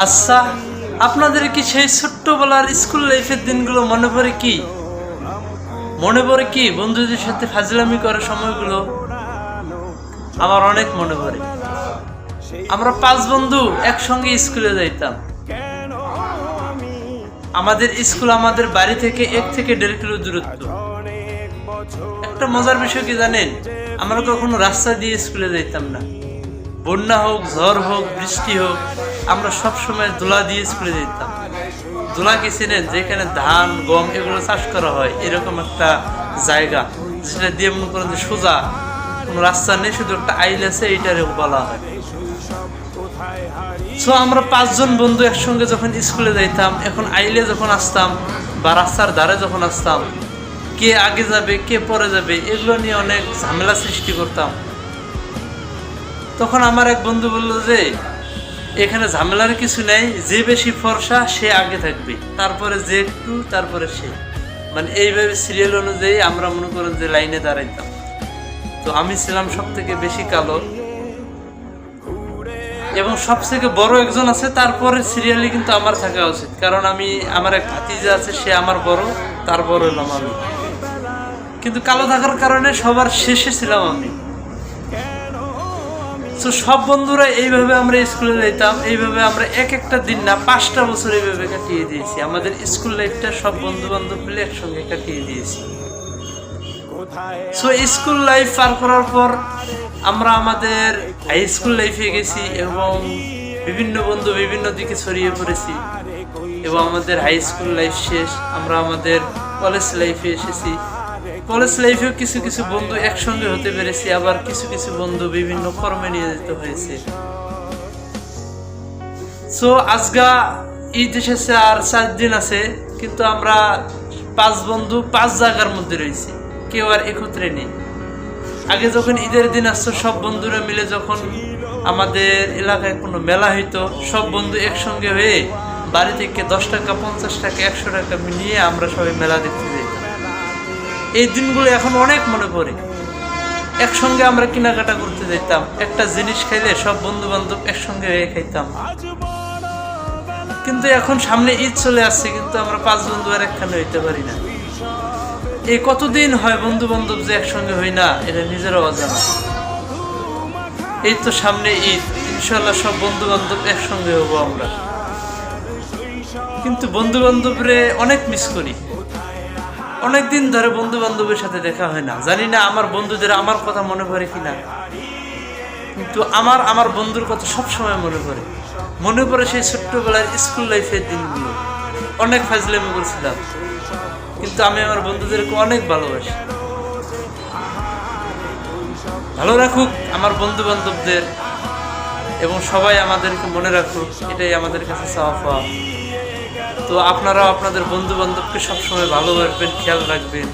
আচ্ছা, আপনাদের কি সেই ছোট্টবেলার স্কুল লাইফের দিনগুলো মনে পড়ে কি? মনে পড়ে কি বন্ধুদের সাথে ফাজলামি করার সময়গুলো? আমার অনেক মনে পড়ে। আমরা 5 বন্ধু একসঙ্গে স্কুলে যাইতাম। আমাদের স্কুল আমাদের বাড়ি থেকে 1 থেকে 1.5 কিলো দূরত্ব। একটা মজার বিষয় কি জানেন, আমরা কখনো রাস্তা দিয়ে স্কুলে যাইতাম না। বন্যা হোক, ঝড় হোক, বৃষ্টি হোক, আমরা সব সময় দোলা দিয়ে স্কুলে যেতাম। দোলা কি চেনেন? যেখানে ধান গম এগুলো চাষ করা হয়, এরকম একটা জায়গা, সেটা দিয়ে মনে করেন যে সোজা কোনো রাস্তা নেই, শুধু একটা আইল আছে, এইটারে বলা হয়। সো আমরা 5 জন বন্ধু একসঙ্গে যখন স্কুলে যাইতাম, এখন আইলে যখন আসতাম বা রাস্তার ধারে যখন আসতাম, কে আগে যাবে কে পরে যাবে এগুলো নিয়ে অনেক ঝামেলা সৃষ্টি করতাম। তখন আমার এক বন্ধু বলল যে এখানে ঝামেলার কিছু নেই, যে বেশি ফর্সা সে আগে থাকবে, তারপরে যে একটু, তারপরে সে, মানে এইভাবে সিরিয়াল অনুযায়ী আমরা মনে করেন যে লাইনে দাঁড়াইতাম। তো আমি ছিলাম সব থেকে বেশি কালো এবং সবথেকে বড় একজন আছে, তারপরে সিরিয়ালি কিন্তু আমার থাকা উচিত, কারণ আমার এক ভাতিজা আছে, সে আমার বড়, তারপর হলাম আমি। কিন্তু কালো থাকার কারণে সবার শেষে ছিলাম আমি। তো সব বন্ধুরা এইভাবে আমরা স্কুলে যেতাম, এইভাবে আমরা একটা দিন না 5টা বছর এইভাবে কাটিয়ে দিয়েছি। আমাদের স্কুল লাইফটা সব বন্ধু বান্ধব মিলে একসঙ্গে কাটিয়ে দিয়েছি। সো স্কুল লাইফ পার করার পর আমরা আমাদের হাই স্কুল লাইফে গেছি এবং বিভিন্ন বন্ধু বিভিন্ন দিকে ছড়িয়ে পড়েছি এবং আমাদের হাই স্কুল লাইফ শেষ, আমরা আমাদের কলেজ লাইফে এসেছি। কলেজ লাইফেও কিছু কিছু বন্ধু একসঙ্গে হতে পেরেছি, আবার কিছু কিছু বন্ধু বিভিন্ন কর্মে নিয়ে যেতে হয়েছে। সো আজকা ঈদ এসেছে, আর 4 দিন আছে, কিন্তু আমরা 5 বন্ধু 5 জায়গার মধ্যে রয়েছি, কেউ আর একত্রে নেই। আগে যখন ঈদের দিন আসতো, সব বন্ধুরা মিলে যখন আমাদের এলাকায় কোনো মেলা হইতো, সব বন্ধু একসঙ্গে হয়ে বাড়ি থেকে 10 টাকা 50 টাকা 100 টাকা নিয়ে আমরা সবাই মেলা দেখতে যেতাম। এই দিনগুলো এখন অনেক মনে পড়ে। একসঙ্গে আমরা কেনাকাটা করতে যেতাম, একটা জিনিস খাইলে সব বন্ধু বান্ধব একসঙ্গে হয়ে খাইতাম। কিন্তু এখন সামনে ঈদ চলে আসছে, কিন্তু আমরা 5 বন্ধু আর একখানে হইতে পারি না। এই কতদিন হয় বন্ধু বান্ধব যে একসঙ্গে হই না, এটা নিজেরও অজানা। এই তো সামনে ঈদ, ইনশাল্লাহ সব বন্ধু বান্ধব একসঙ্গে হবো আমরা। কিন্তু বন্ধু বান্ধবরে অনেক মিস করি। অনেকদিন ধরে বন্ধু বান্ধবের সাথে দেখা হয় না, জানি না আমার বন্ধুদের আমার কথা মনে পড়ে কিনা, কিন্তু আমার বন্ধুর কথা সবসময় মনে পড়ে সেই ছোট্টবেলার স্কুল লাইফের দিনগুলো। অনেক ফাজলামি করছিলাম, কিন্তু আমি আমার বন্ধুদেরকে অনেক ভালোবাসি। ভালো রাখুক আমার বন্ধু বান্ধবদের, এবং সবাই আমাদেরকে মনে রাখুক, এটাই আমাদের কাছে চাওয়া পাওয়া। তো আপনারাও আপনাদের বন্ধু বান্ধবকে সবসময় ভালোবাসবেন, খেয়াল রাখবেন।